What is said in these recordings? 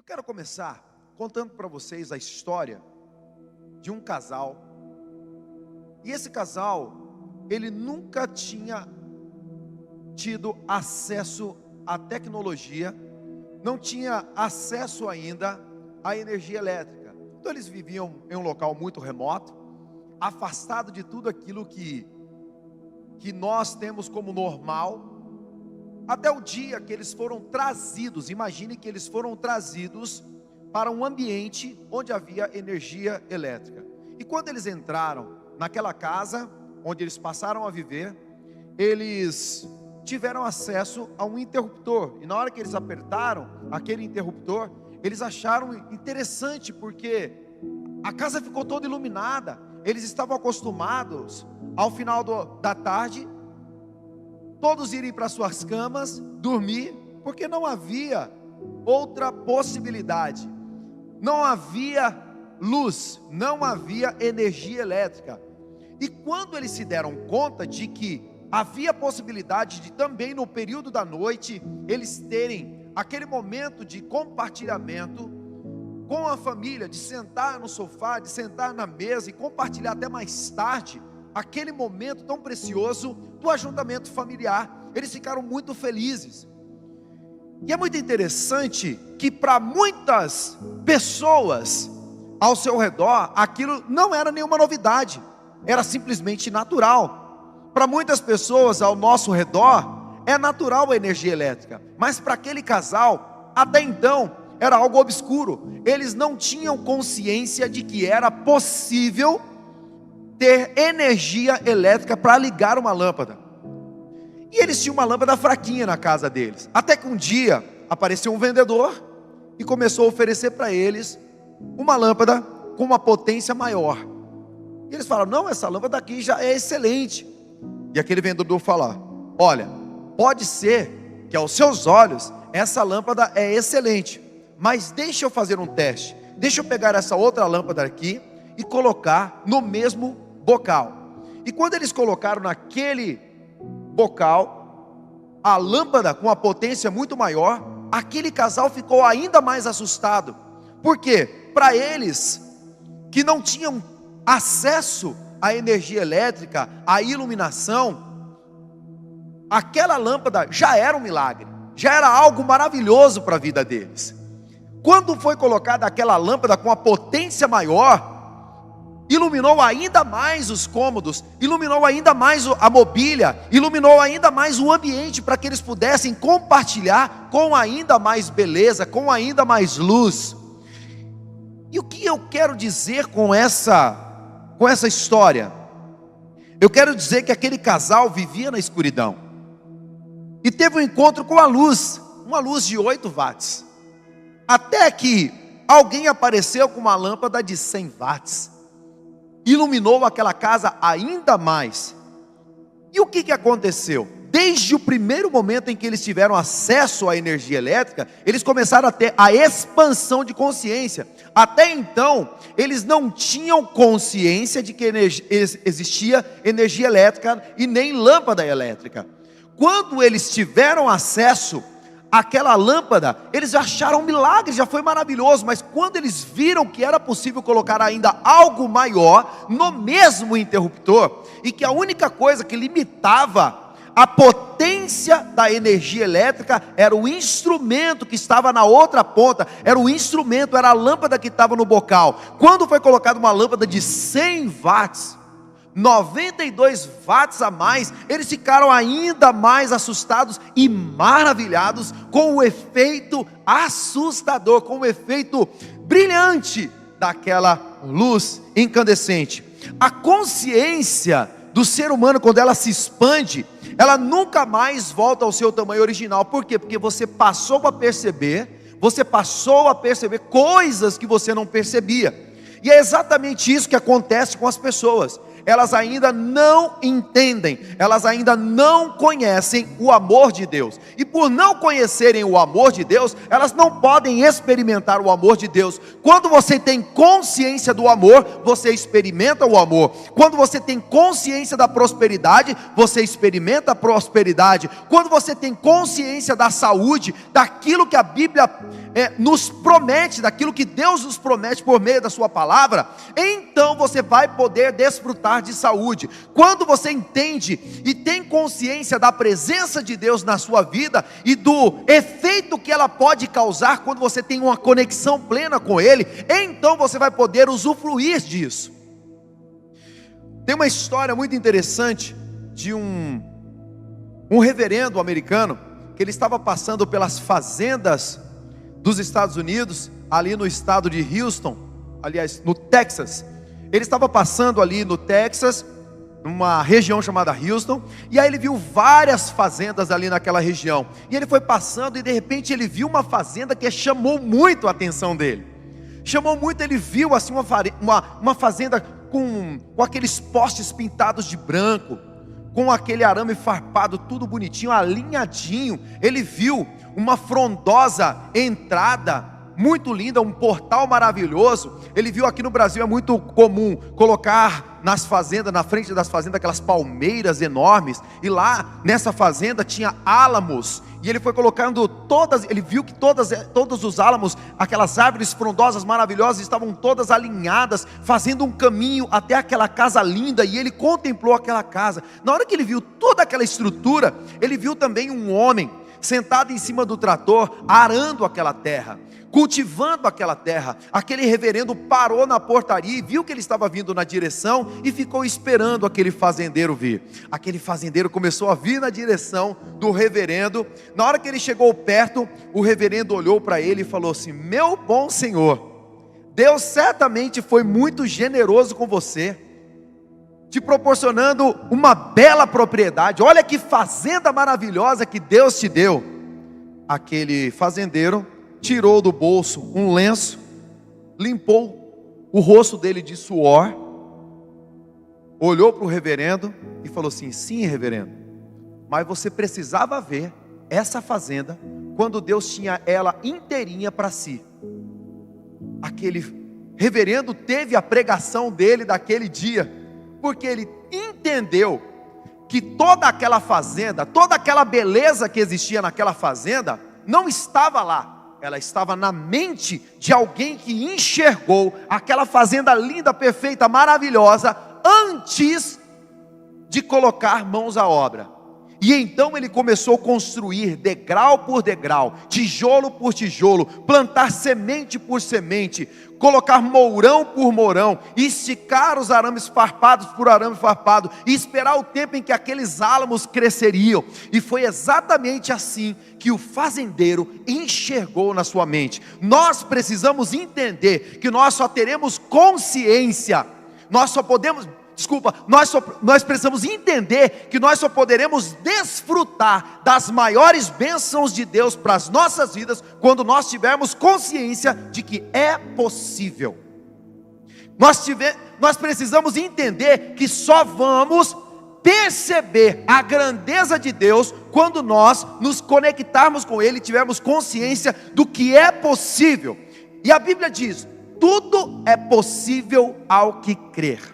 Eu quero começar contando para vocês a história de um casal. E esse casal, ele nunca tinha tido acesso à tecnologia, não tinha acesso ainda à energia elétrica. Então eles viviam em um local muito remoto, afastado de tudo aquilo que nós temos como normal, até o dia que eles foram trazidos. Imagine que eles foram trazidos para um ambiente onde havia energia elétrica. E quando eles entraram naquela casa onde eles passaram a viver, eles tiveram acesso a um interruptor. E na hora que eles apertaram aquele interruptor, eles acharam interessante, porque a casa ficou toda iluminada. Eles estavam acostumados, ao final da tarde, todos irem para suas camas, dormir, porque não havia outra possibilidade. Não havia luz, não havia energia elétrica. E quando eles se deram conta de que havia possibilidade de também no período da noite, eles terem aquele momento de compartilhamento com a família, de sentar no sofá, de sentar na mesa e compartilhar até mais tarde, aquele momento tão precioso do ajuntamento familiar, eles ficaram muito felizes. E é muito interessante que para muitas pessoas ao seu redor, aquilo não era nenhuma novidade, era simplesmente natural. Para muitas pessoas ao nosso redor, é natural a energia elétrica, mas para aquele casal, até então, era algo obscuro. Eles não tinham consciência de que era possível ter energia elétrica para ligar uma lâmpada. E eles tinham uma lâmpada fraquinha na casa deles, até que um dia apareceu um vendedor e começou a oferecer para eles uma lâmpada com uma potência maior. E eles falaram: não, essa lâmpada aqui já é excelente. E aquele vendedor fala: olha, pode ser que aos seus olhos essa lâmpada é excelente, mas deixa eu fazer um teste. Deixa eu pegar essa outra lâmpada aqui e colocar no mesmo bocal. E quando eles colocaram naquele bocal a lâmpada com a potência muito maior, aquele casal ficou ainda mais assustado. Por quê? Para eles que não tinham acesso à energia elétrica, à iluminação, aquela lâmpada já era um milagre, já era algo maravilhoso para a vida deles. Quando foi colocada aquela lâmpada com a potência maior, iluminou ainda mais os cômodos, iluminou ainda mais a mobília, iluminou ainda mais o ambiente, para que eles pudessem compartilhar com ainda mais beleza, com ainda mais luz. E o que eu quero dizer com essa história? Eu quero dizer que aquele casal vivia na escuridão e teve um encontro com a luz, uma luz de 8 watts, até que alguém apareceu com uma lâmpada de 100 watts, iluminou aquela casa ainda mais. E o que aconteceu? Desde o primeiro momento em que eles tiveram acesso à energia elétrica, eles começaram a ter a expansão de consciência. Até então, eles não tinham consciência de que existia energia elétrica e nem lâmpada elétrica. Quando eles tiveram acesso àquela lâmpada, eles acharam um milagre, já foi maravilhoso. Mas quando eles viram que era possível colocar ainda algo maior no mesmo interruptor, e que a única coisa que limitava a potência da energia elétrica era o instrumento que estava na outra ponta, era a lâmpada que estava no bocal. Quando foi colocada uma lâmpada de 100 watts, 92 watts a mais, eles ficaram ainda mais assustados e maravilhados com o efeito assustador, com o efeito brilhante daquela luz incandescente. A consciência do ser humano, quando ela se expande, ela nunca mais volta ao seu tamanho original. Por quê? Porque você passou a perceber coisas que você não percebia. E é exatamente isso que acontece com as pessoas. elas ainda não entendem, elas ainda não conhecem o amor de Deus. E por não conhecerem o amor de Deus, elas não podem experimentar o amor de Deus. Quando você tem consciência do amor, você experimenta o amor. Quando você tem consciência da prosperidade, você experimenta a prosperidade. Quando você tem consciência da saúde, daquilo que a Bíblia nos promete, daquilo que Deus nos promete por meio da sua palavra, então você vai poder desfrutar de saúde. Quando você entende e tem consciência da presença de Deus na sua vida e do efeito que ela pode causar quando você tem uma conexão plena com Ele, então você vai poder usufruir disso. Tem uma história muito interessante de um reverendo americano, que ele estava passando pelas fazendas dos Estados Unidos, ali no estado de Houston, aliás, no Texas. Ele estava passando ali no Texas, numa região chamada Houston, e aí ele viu várias fazendas ali naquela região, e ele foi passando, e de repente ele viu uma fazenda que chamou muito a atenção dele. Ele viu assim uma fazenda com aqueles postes pintados de branco, com aquele arame farpado, tudo bonitinho, alinhadinho. Ele viu uma frondosa entrada, muito linda, um portal maravilhoso. Ele viu, aqui no Brasil é muito comum colocar nas fazendas, na frente das fazendas, aquelas palmeiras enormes, e lá nessa fazenda tinha álamos, e ele foi colocando todas, ele viu que todos os álamos, aquelas árvores frondosas maravilhosas, estavam todas alinhadas, fazendo um caminho até aquela casa linda, e ele contemplou aquela casa. Na hora que ele viu toda aquela estrutura, ele viu também um homem sentado em cima do trator, arando aquela terra, cultivando aquela terra. Aquele reverendo parou na portaria e viu que ele estava vindo na direção e ficou esperando aquele fazendeiro vir. Aquele fazendeiro começou a vir na direção do reverendo. Na hora que ele chegou perto, o reverendo olhou para ele e falou assim: meu bom senhor, Deus certamente foi muito generoso com você, te proporcionando uma bela propriedade. Olha que fazenda maravilhosa que Deus te deu. Aquele fazendeiro tirou do bolso um lenço, limpou o rosto dele de suor, olhou para o reverendo e falou assim: sim, reverendo, mas você precisava ver essa fazenda quando Deus tinha ela inteirinha para si. Aquele reverendo teve a pregação dele daquele dia, porque ele entendeu que toda aquela fazenda, toda aquela beleza que existia naquela fazenda, não estava lá, ela estava na mente de alguém que enxergou aquela fazenda linda, perfeita, maravilhosa, antes de colocar mãos à obra. E então ele começou a construir degrau por degrau, tijolo por tijolo, plantar semente por semente, colocar mourão por mourão, esticar os arames farpados por arame farpado, e esperar o tempo em que aqueles álamos cresceriam. E foi exatamente assim que o fazendeiro enxergou na sua mente. Nós precisamos entender que nós só teremos consciência, nós precisamos entender que nós só poderemos desfrutar das maiores bênçãos de Deus para as nossas vidas quando nós tivermos consciência de que é possível. Nós precisamos entender que só vamos perceber a grandeza de Deus quando nós nos conectarmos com Ele e tivermos consciência do que é possível. E a Bíblia diz: tudo é possível ao que crer.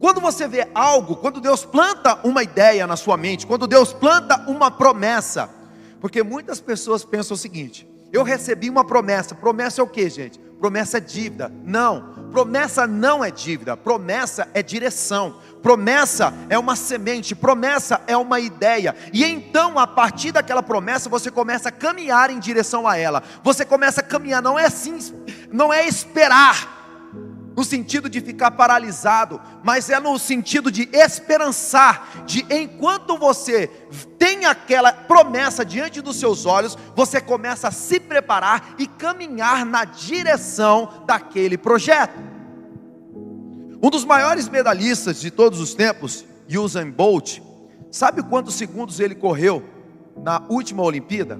Quando você vê algo, quando Deus planta uma ideia na sua mente, quando Deus planta uma promessa, porque muitas pessoas pensam o seguinte: eu recebi uma promessa. Promessa é o que, gente? Promessa é dívida. Não, promessa não é dívida, promessa é direção, promessa é uma semente, promessa é uma ideia. E então, a partir daquela promessa, você começa a caminhar em direção a ela. Você começa a caminhar, não é assim, não é esperar no sentido de ficar paralisado, mas é no sentido de esperançar, de enquanto você tem aquela promessa diante dos seus olhos, você começa a se preparar e caminhar na direção daquele projeto. Um dos maiores medalhistas de todos os tempos, Usain Bolt, sabe quantos segundos ele correu na última Olimpíada?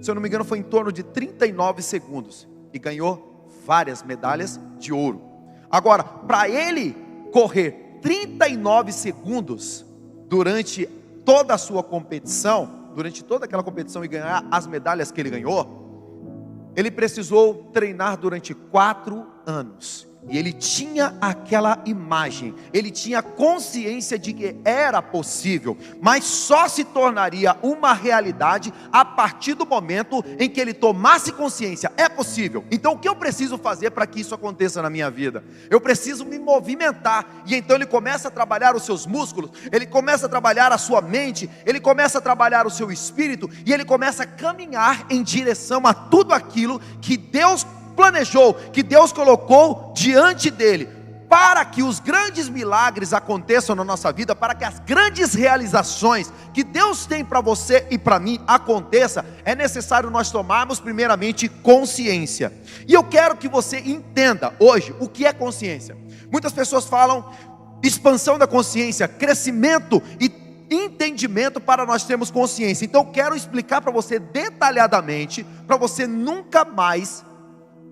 Se eu não me engano, foi em torno de 39 segundos, e ganhou várias medalhas de ouro. Agora, para ele correr 39 segundos durante toda a sua competição, durante toda aquela competição e ganhar as medalhas que ele ganhou, ele precisou treinar durante 4 anos. E ele tinha aquela imagem, ele tinha consciência de que era possível, mas só se tornaria uma realidade a partir do momento em que ele tomasse consciência: é possível. Então o que eu preciso fazer para que isso aconteça na minha vida? Eu preciso me movimentar. E então ele começa a trabalhar os seus músculos, ele começa a trabalhar a sua mente, ele começa a trabalhar o seu espírito, e ele começa a caminhar em direção a tudo aquilo que Deus planejou, que Deus colocou diante dele, para que os grandes milagres aconteçam na nossa vida, para que as grandes realizações que Deus tem para você e para mim aconteça. É necessário nós tomarmos primeiramente consciência. E eu quero que você entenda hoje o que é consciência. Muitas pessoas falam expansão da consciência, crescimento e entendimento para nós termos consciência. Então eu quero explicar para você detalhadamente, para você nunca mais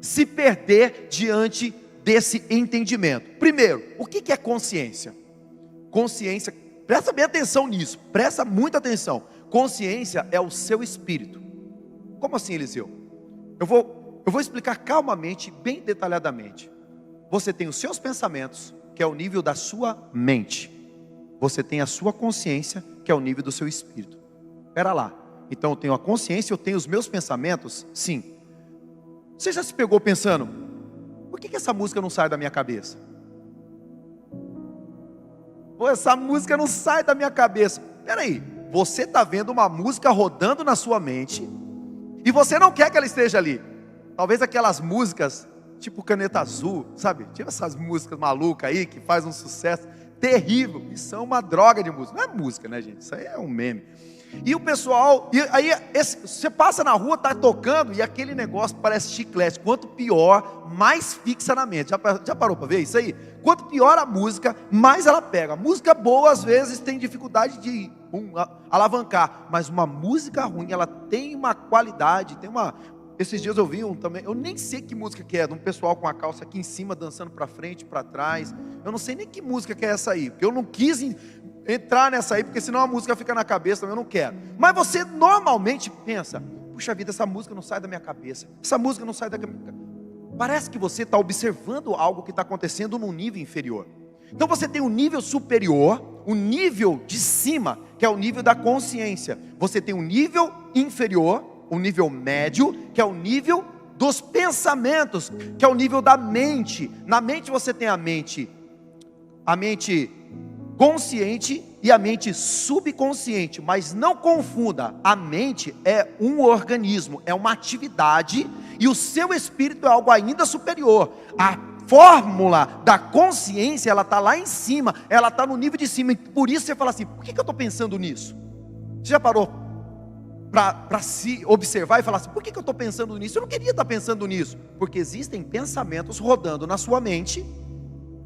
se perder diante desse entendimento. Primeiro, o que é consciência? Consciência, presta bem atenção nisso, presta muita atenção. Consciência é o seu espírito. Como assim, Eliseu? Eu vou explicar calmamente, bem detalhadamente. Você tem os seus pensamentos, que é o nível da sua mente. Você tem a sua consciência, que é o nível do seu espírito. Espera lá. Então eu tenho a consciência, eu tenho os meus pensamentos? Sim. Você já se pegou pensando: por que essa música não sai da minha cabeça? Pô, essa música não sai da minha cabeça. Peraí, você está vendo uma música rodando na sua mente e você não quer que ela esteja ali. Talvez aquelas músicas tipo Caneta Azul, sabe? Tipo essas músicas malucas aí que faz um sucesso terrível. Isso é uma droga de música. Não é música, né, gente? Isso aí é um meme. E o pessoal, e aí você passa na rua, está tocando, e aquele negócio parece chiclete. Quanto pior, mais fixa na mente. Já parou para ver isso aí? Quanto pior a música, mais ela pega. A música boa às vezes tem dificuldade de alavancar, mas uma música ruim, ela tem uma qualidade, tem uma... Esses dias eu vi também, eu nem sei que música que é, de um pessoal com a calça aqui em cima, dançando para frente, para trás. Eu não sei nem que música que é essa aí, porque eu não quis entrar nessa aí, porque senão a música fica na cabeça, eu não quero. Mas você normalmente pensa: puxa vida, essa música não sai da minha cabeça, essa música não sai da minha cabeça. Parece que você está observando algo que está acontecendo num nível inferior. Então você tem um nível superior, o nível de cima, que é o nível da consciência. Você tem um nível inferior, o nível médio, que é o nível dos pensamentos, que é o nível da mente. Na mente você tem a mente consciente e a mente subconsciente, mas não confunda, a mente é um organismo, é uma atividade, e o seu espírito é algo ainda superior. A fórmula da consciência, ela está lá em cima, ela está no nível de cima, e por isso você fala assim: por que eu estou pensando nisso? Você já parou para se observar e falar assim: por que eu estou pensando nisso? Eu não queria estar pensando nisso. Porque existem pensamentos rodando na sua mente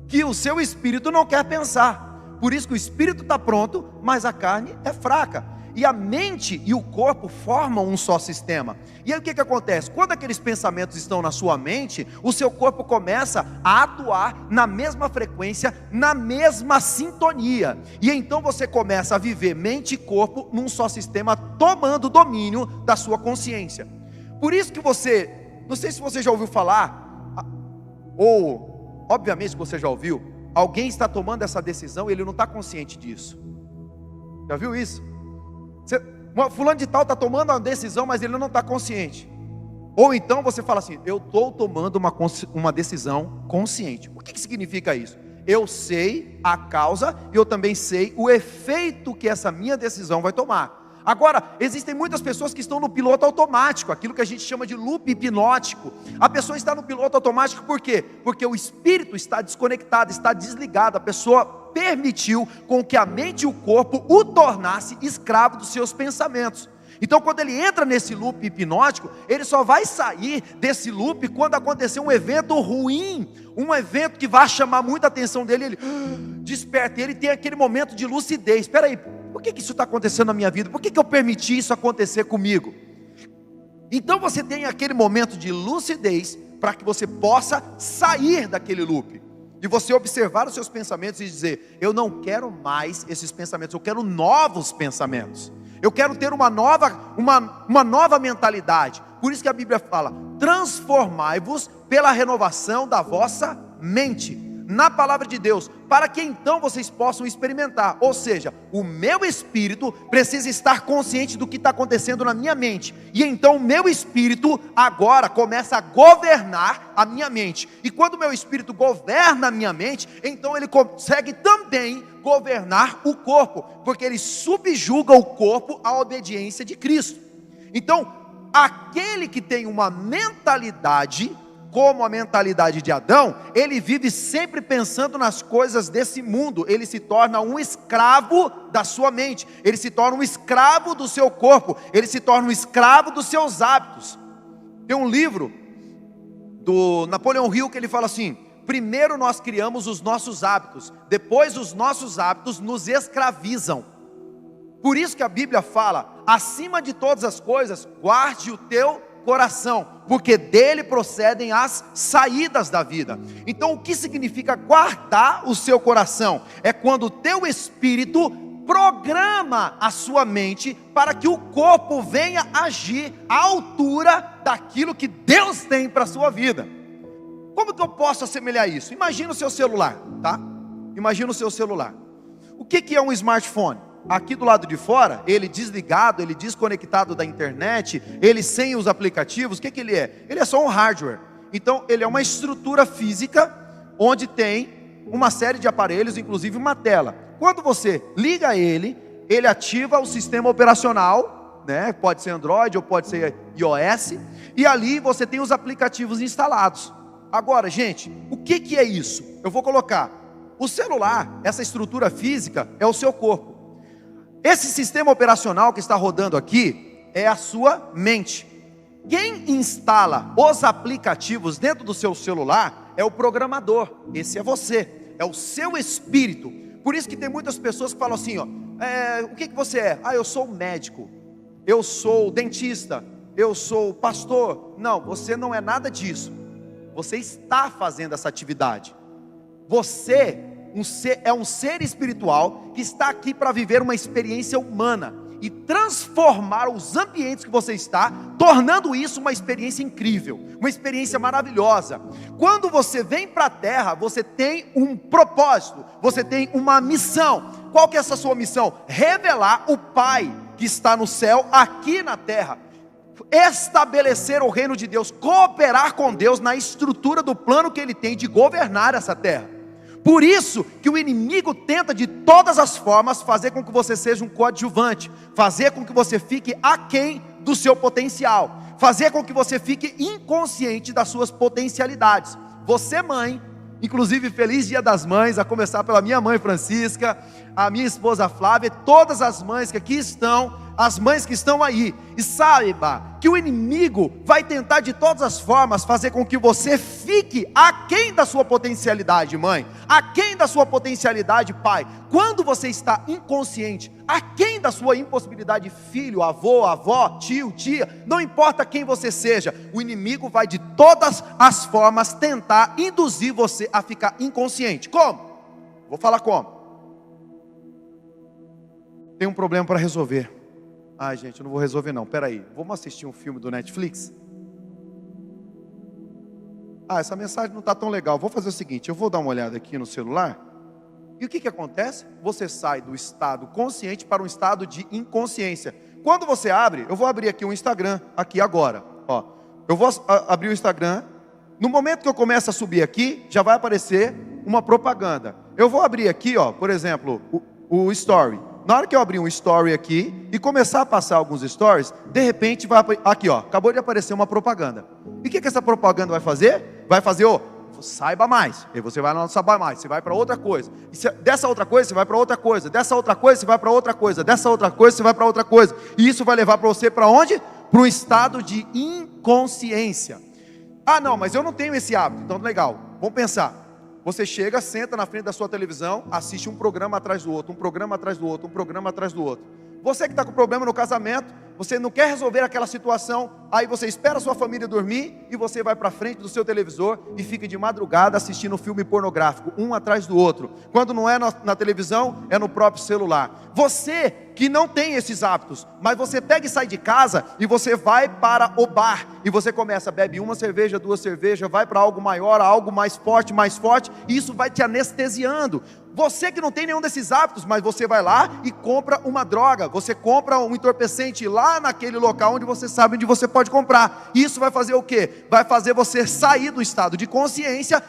que o seu espírito não quer pensar. Por isso que o espírito está pronto, mas a carne é fraca. E a mente e o corpo formam um só sistema. E aí o que acontece? Quando aqueles pensamentos estão na sua mente, o seu corpo começa a atuar na mesma frequência, na mesma sintonia. E então você começa a viver mente e corpo num só sistema, tomando domínio da sua consciência. Por isso que você, não sei se você já ouviu falar, ou obviamente que você já ouviu, alguém está tomando essa decisão e ele não está consciente disso. Já viu isso? Fulano de tal está tomando uma decisão, mas ele não está consciente. Ou então você fala assim: eu estou tomando uma decisão consciente. O que significa isso? Eu sei a causa e eu também sei o efeito que essa minha decisão vai tomar. Agora, existem muitas pessoas que estão no piloto automático, aquilo que a gente chama de loop hipnótico. A pessoa está no piloto automático por quê? Porque o espírito está desconectado, está desligado. A pessoa permitiu com que a mente e o corpo o tornasse escravo dos seus pensamentos. Então quando ele entra nesse loop hipnótico, ele só vai sair desse loop quando acontecer um evento ruim, um evento que vai chamar muita atenção dele, ele desperta, ele tem aquele momento de lucidez. Espera aí, por que isso está acontecendo na minha vida? Por que eu permiti isso acontecer comigo? Então você tem aquele momento de lucidez, para que você possa sair daquele loop. de você observar os seus pensamentos e dizer: eu não quero mais esses pensamentos, eu quero novos pensamentos, eu quero ter uma nova mentalidade. Por isso que a Bíblia fala: transformai-vos pela renovação da vossa mente, na palavra de Deus, para que então vocês possam experimentar. Ou seja, o meu espírito precisa estar consciente do que está acontecendo na minha mente, e então o meu espírito agora começa a governar a minha mente, e quando o meu espírito governa a minha mente, então ele consegue também governar o corpo, porque ele subjuga o corpo à obediência de Cristo. Então, aquele que tem uma mentalidade como a mentalidade de Adão, ele vive sempre pensando nas coisas desse mundo, ele se torna um escravo da sua mente, ele se torna um escravo do seu corpo, ele se torna um escravo dos seus hábitos. Tem um livro do Napoleão Hill que ele fala assim: primeiro nós criamos os nossos hábitos, depois os nossos hábitos nos escravizam. Por isso que a Bíblia fala: acima de todas as coisas, guarde o teu coração, porque dele procedem as saídas da vida. Então, o que significa guardar o seu coração? É quando o teu espírito programa a sua mente para que o corpo venha agir à altura daquilo que Deus tem para a sua vida. Como que eu posso assemelhar isso? Imagina o seu celular, tá? Imagina o seu celular. O que é um smartphone? Aqui do lado de fora, ele desligado, ele desconectado da internet, ele sem os aplicativos, o que ele é? Ele é só um hardware. Então, ele é uma estrutura física, onde tem uma série de aparelhos, inclusive uma tela. Quando você liga ele ativa o sistema operacional, né? Pode ser Android ou pode ser iOS, e ali você tem os aplicativos instalados. Agora, gente, o que é isso? Eu vou colocar: o celular, essa estrutura física, é o seu corpo. Esse sistema operacional que está rodando aqui é a sua mente. Quem instala os aplicativos dentro do seu celular é o programador. Esse é você, é o seu espírito. Por isso que tem muitas pessoas que falam assim, o que você é? Eu sou médico, eu sou dentista, eu sou pastor. Não, você não é nada disso. Você está fazendo essa atividade. Você é um ser espiritual que está aqui para viver uma experiência humana e transformar os ambientes que você está, tornando isso uma experiência incrível, uma experiência maravilhosa. Quando você vem para a terra, você tem um propósito, você tem uma missão. Qual que é essa sua missão? Revelar o Pai que está no céu aqui na terra, estabelecer o reino de Deus, cooperar com Deus na estrutura do plano que Ele tem de governar essa terra. Por isso que o inimigo tenta de todas as formas fazer com que você seja um coadjuvante, fazer com que você fique aquém do seu potencial, fazer com que você fique inconsciente das suas potencialidades. Você, mãe, inclusive feliz Dia das Mães, a começar pela minha mãe Francisca, a minha esposa Flávia, todas as mães que aqui estão, as mães que estão aí, e saiba que o inimigo vai tentar de todas as formas fazer com que você fique aquém da sua potencialidade, mãe, aquém da sua potencialidade, pai. Quando você está inconsciente, aquém da sua impossibilidade, filho, avô, avó, tio, tia, não importa quem você seja, o inimigo vai de todas as formas tentar induzir você a ficar inconsciente. Como? Vou falar como. Tem um problema para resolver. Gente, eu não vou resolver não, peraí, vamos assistir um filme do Netflix? Essa mensagem não está tão legal, vou fazer o seguinte, eu vou dar uma olhada aqui no celular, e o que acontece? Você sai do estado consciente para um estado de inconsciência. Quando você abre, eu vou abrir aqui um Instagram, aqui agora, eu vou abrir o Instagram, no momento que eu começo a subir aqui, já vai aparecer uma propaganda. Eu vou abrir aqui, por exemplo, o Story. Na hora que eu abrir um story aqui e começar a passar alguns stories, de repente vai aqui, acabou de aparecer uma propaganda. E o que essa propaganda vai fazer? Vai fazer, saiba mais. E você vai lá no saiba mais, você vai para outra coisa. E dessa outra coisa você vai para outra coisa. Dessa outra coisa você vai para outra coisa. Dessa outra coisa você vai para outra coisa. E isso vai levar para você para onde? Para um estado de inconsciência. Não, mas eu não tenho esse hábito. Então legal, vamos pensar. Você chega, senta na frente da sua televisão, assiste um programa atrás do outro, um programa atrás do outro, um programa atrás do outro. Você que está com problema no casamento, Você não quer resolver aquela situação, aí você espera a sua família dormir e você vai para frente do seu televisor e fica de madrugada assistindo um filme pornográfico, um atrás do outro. Quando não é na televisão, é no próprio celular. Você que não tem esses hábitos, mas você pega e sai de casa e você vai para o bar e você começa, bebe uma cerveja, duas cervejas, vai para algo maior, algo mais forte, e isso vai te anestesiando. Você que não tem nenhum desses hábitos, mas você vai lá e compra uma droga, você compra um entorpecente lá naquele local onde você sabe onde você pode comprar. Isso vai fazer o quê? Vai fazer você sair do estado de consciência,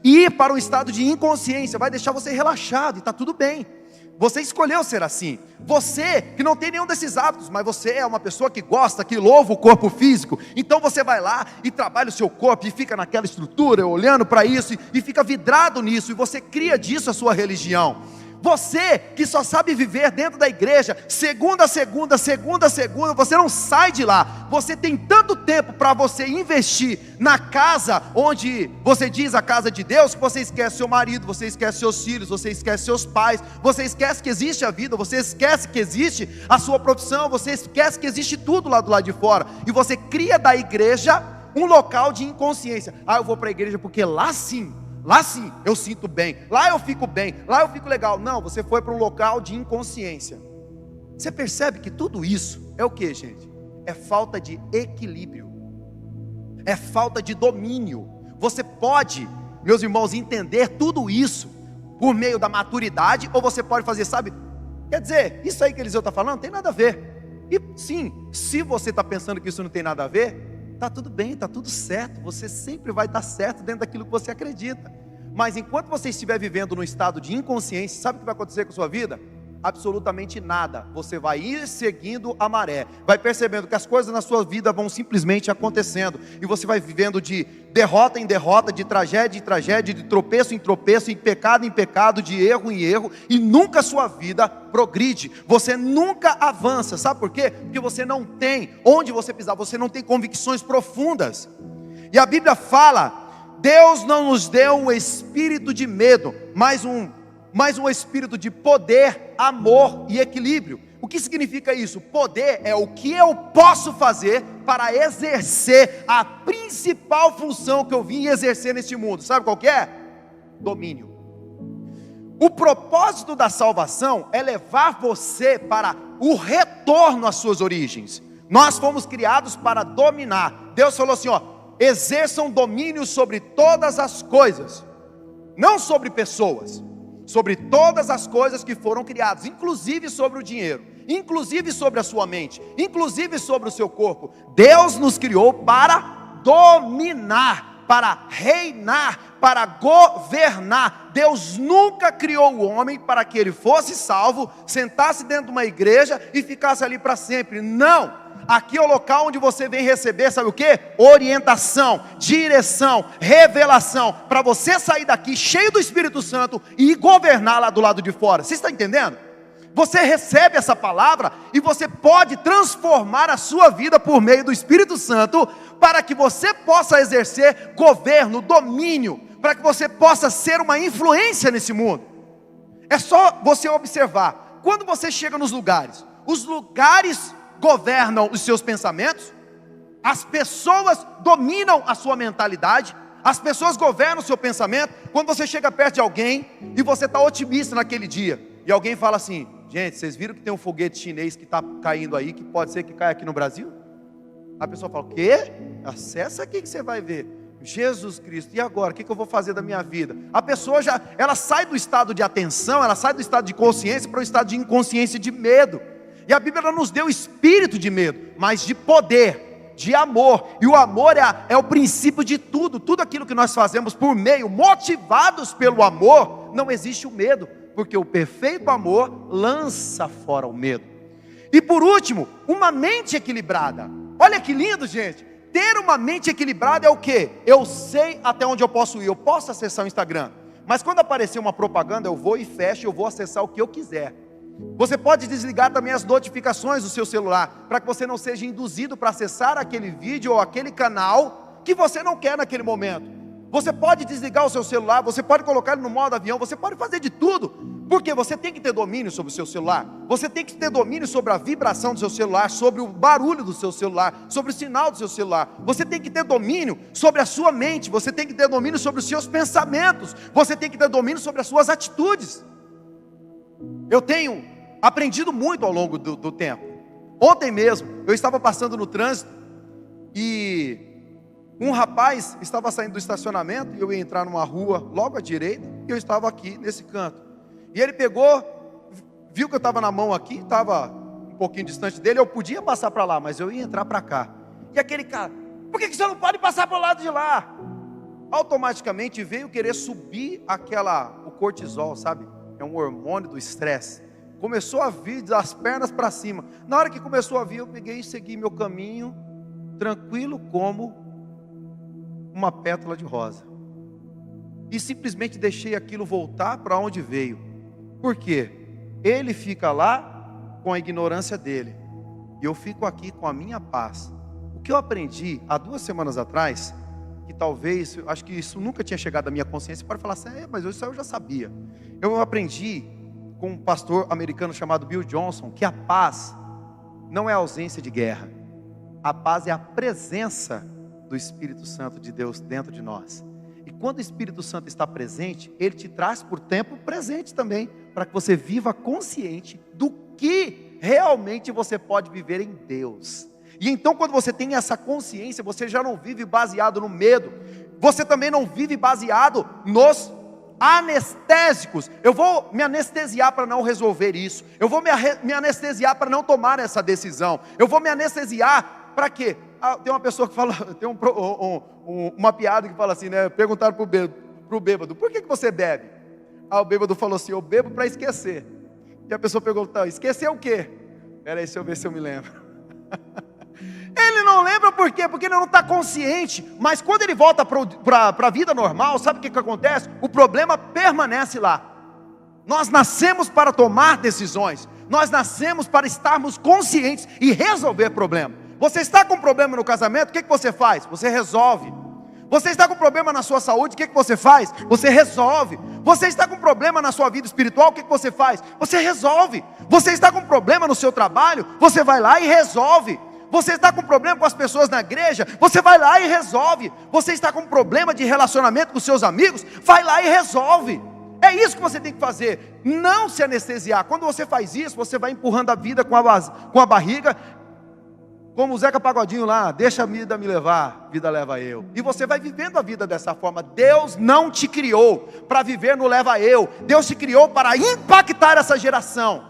ir para o estado de inconsciência, vai deixar você relaxado e está tudo bem. Você escolheu ser assim. Você que não tem nenhum desses hábitos, mas você é uma pessoa que gosta, que louva o corpo físico. Então você vai lá e trabalha o seu corpo e fica naquela estrutura, olhando para isso e fica vidrado nisso. E você cria disso a sua religião. Você que só sabe viver dentro da igreja, segunda a segunda, você não sai de lá. Você tem tanto tempo para você investir na casa, onde você diz a casa de Deus, que você esquece seu marido, você esquece seus filhos, você esquece seus pais, você esquece que existe a vida, você esquece que existe a sua profissão, você esquece que existe tudo lá do lado de fora. E você cria da igreja um local de inconsciência. Eu vou para a igreja porque lá sim eu sinto bem, lá eu fico bem, lá eu fico legal. Não, você foi para um local de inconsciência. Você percebe que tudo isso é o que, gente? É falta de equilíbrio, é falta de domínio. Você pode, meus irmãos, entender tudo isso por meio da maturidade, ou você pode fazer, sabe? Quer dizer, isso aí que Eliseu está falando, não tem nada a ver. E sim, se você está pensando que isso não tem nada a ver, está tudo bem, está tudo certo, você sempre vai dar certo dentro daquilo que você acredita. Mas enquanto você estiver vivendo num estado de inconsciência, sabe o que vai acontecer com a sua vida? Absolutamente nada. Você vai ir seguindo a maré, vai percebendo que as coisas na sua vida vão simplesmente acontecendo, e você vai vivendo de derrota em derrota, de tragédia em tragédia, de tropeço em tropeço, em pecado, de erro em erro, e nunca a sua vida progride, você nunca avança. Sabe por quê? Porque você não tem onde você pisar, você não tem convicções profundas. E a Bíblia fala: Deus não nos deu um espírito de medo, mas um espírito de poder, amor e equilíbrio. O que significa isso? Poder é o que eu posso fazer para exercer a principal função que eu vim exercer neste mundo. Sabe qual que é? Domínio. O propósito da salvação é levar você para o retorno às suas origens. Nós fomos criados para dominar. Deus falou assim, exerçam domínio sobre todas as coisas, não sobre pessoas, sobre todas as coisas que foram criadas, inclusive sobre o dinheiro, inclusive sobre a sua mente, inclusive sobre o seu corpo. Deus nos criou para dominar, para reinar, para governar. Deus nunca criou o homem para que ele fosse salvo, sentasse dentro de uma igreja e ficasse ali para sempre. Não! Aqui é o local onde você vem receber, sabe o que? Orientação, direção, revelação, para você sair daqui cheio do Espírito Santo e governar lá do lado de fora. Você está entendendo? Você recebe essa palavra e você pode transformar a sua vida por meio do Espírito Santo, para que você possa exercer governo, domínio, para que você possa ser uma influência nesse mundo. É só você observar, quando você chega nos lugares, os lugares governam os seus pensamentos, as pessoas dominam a sua mentalidade, as pessoas governam o seu pensamento. Quando você chega perto de alguém e você está otimista naquele dia, e alguém fala assim: gente, vocês viram que tem um foguete chinês que está caindo aí, que pode ser que caia aqui no Brasil? A pessoa fala: o quê? Acessa aqui que você vai ver. Jesus Cristo, e agora? O que eu vou fazer da minha vida? A pessoa ela sai do estado de atenção, ela sai do estado de consciência para o estado de inconsciência, de medo. E a Bíblia não nos deu espírito de medo, mas de poder, de amor. E o amor é o princípio de tudo. Tudo aquilo que nós fazemos por meio, motivados pelo amor, não existe o medo, porque o perfeito amor lança fora o medo. E por último, uma mente equilibrada. Olha que lindo, gente. Ter uma mente equilibrada é o quê? Eu sei até onde eu posso ir. Eu posso acessar o Instagram, mas quando aparecer uma propaganda, eu vou e fecho, eu vou acessar o que eu quiser. Você pode desligar também as notificações do seu celular, para que você não seja induzido para acessar aquele vídeo ou aquele canal que você não quer naquele momento. Você pode desligar o seu celular, você pode colocar ele no modo avião, você pode fazer de tudo, Porque você tem que ter domínio sobre o seu celular, você tem que ter domínio sobre a vibração do seu celular, sobre o barulho do seu celular, sobre o sinal do seu celular. Você tem que ter domínio sobre a sua mente, você tem que ter domínio sobre os seus pensamentos, você tem que ter domínio sobre as suas atitudes. Eu tenho aprendido muito ao longo do tempo. Ontem mesmo, eu estava passando no trânsito e um rapaz estava saindo do estacionamento e eu ia entrar numa rua logo à direita e eu estava aqui nesse canto. E ele pegou, viu que eu estava na mão aqui, estava um pouquinho distante dele, eu podia passar para lá, mas eu ia entrar para cá. E aquele cara, por que você não pode passar para o lado de lá? Automaticamente veio querer subir o cortisol, sabe? É um hormônio do estresse. Começou a vir das pernas para cima. Na hora que começou a vir, eu peguei e segui meu caminho, tranquilo como uma pétala de rosa. E simplesmente deixei aquilo voltar para onde veio. Por quê? Ele fica lá com a ignorância dele, e eu fico aqui com a minha paz. O que eu aprendi há 2 semanas atrás, que talvez, acho que isso nunca tinha chegado à minha consciência, pode falar assim, mas isso eu já sabia. Eu aprendi com um pastor americano chamado Bill Johnson, que a paz não é a ausência de guerra, a paz é a presença do Espírito Santo de Deus dentro de nós. E quando o Espírito Santo está presente, ele te traz por tempo presente também, para que você viva consciente do que realmente você pode viver em Deus. E então quando você tem essa consciência, você já não vive baseado no medo, você também não vive baseado nos anestésicos. Eu vou me anestesiar para não resolver isso, eu vou me anestesiar para não tomar essa decisão, eu vou me anestesiar para quê? Tem uma pessoa que fala, tem uma piada que fala assim, né? Perguntaram para o bêbado, por que você bebe? O bêbado falou assim, eu bebo para esquecer. E a pessoa perguntou, esquecer o quê? Espera aí, deixa eu ver se eu me lembro. Ele não lembra por quê? Porque ele não está consciente. Mas quando ele volta para a vida normal, sabe o que acontece? O problema permanece lá. Nós nascemos para tomar decisões, nós nascemos para estarmos conscientes e resolver problema. Você está com problema no casamento, o que você faz? Você resolve. Você está com problema na sua saúde, o que você faz? Você resolve. Você está com problema na sua vida espiritual, o que você faz? Você resolve. Você está com problema no seu trabalho, você vai lá e resolve. Você está com problema com as pessoas na igreja, você vai lá e resolve. Você está com problema de relacionamento com seus amigos, vai lá e resolve. É isso que você tem que fazer, não se anestesiar. Quando você faz isso, você vai empurrando a vida com a barriga, como o Zeca Pagodinho lá, deixa a vida me levar, vida leva eu. E você vai vivendo a vida dessa forma. Deus não te criou para viver no leva eu, Deus te criou para impactar essa geração.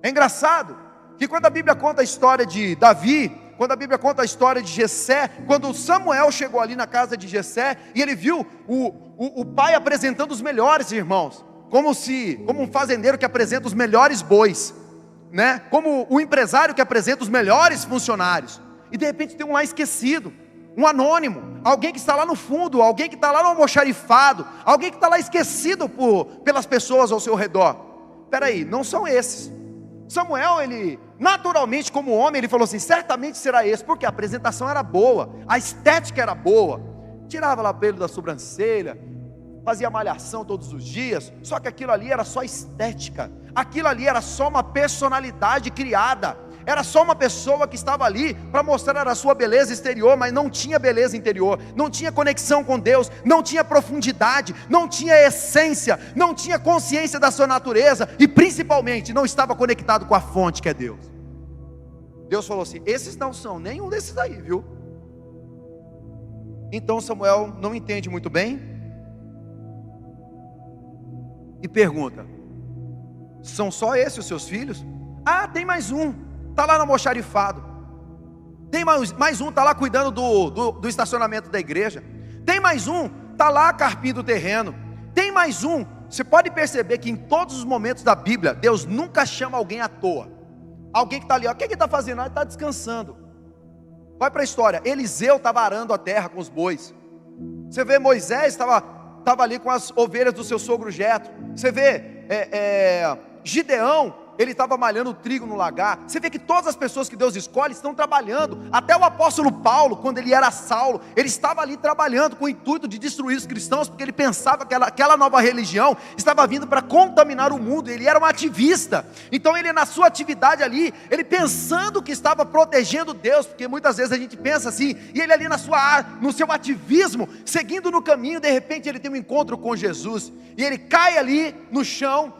É engraçado que quando a Bíblia conta a história de Davi, quando a Bíblia conta a história de Jessé, quando Samuel chegou ali na casa de Jessé, e ele viu o pai apresentando os melhores irmãos, como um fazendeiro que apresenta os melhores bois, né? Como o empresário que apresenta os melhores funcionários, e de repente tem um lá esquecido, um anônimo, alguém que está lá no fundo, alguém que está lá no almoxarifado, alguém que está lá esquecido pelas pessoas ao seu redor. Espera aí, não são esses. Samuel, ele naturalmente como homem, ele falou assim, certamente será esse, porque a apresentação era boa, a estética era boa, tirava lá pelo da sobrancelha, fazia malhação todos os dias, só que aquilo ali era só estética, aquilo ali era só uma personalidade criada, era só uma pessoa que estava ali para mostrar a sua beleza exterior, mas não tinha beleza interior, não tinha conexão com Deus, não tinha profundidade, não tinha essência, não tinha consciência da sua natureza, e principalmente não estava conectado com a fonte que é Deus. Deus falou assim, esses não são nenhum desses aí, viu? Então Samuel não entende muito bem e pergunta, são só esses os seus filhos? Ah, tem mais um, está lá no almoxarifado. Tem mais um, está lá cuidando do estacionamento da igreja. Tem mais um, está lá carpindo o terreno. Tem mais um. Você pode perceber que em todos os momentos da Bíblia, Deus nunca chama alguém à toa. Alguém que está ali, ó, o que ele está fazendo? Ele está descansando. Vai para a história, Eliseu estava arando a terra com os bois. Você vê Moisés, estava ali com as ovelhas do seu sogro Jetro. Você vê Gideão, ele estava malhando trigo no lagar. Você vê que todas as pessoas que Deus escolhe estão trabalhando. Até o apóstolo Paulo, quando ele era Saulo, ele estava ali trabalhando com o intuito de destruir os cristãos, porque ele pensava que aquela nova religião estava vindo para contaminar o mundo. Ele era um ativista. Então ele, na sua atividade ali, ele pensando que estava protegendo Deus, porque muitas vezes a gente pensa assim, e ele ali no seu ativismo, seguindo no caminho, de repente ele tem um encontro com Jesus, e ele cai ali no chão,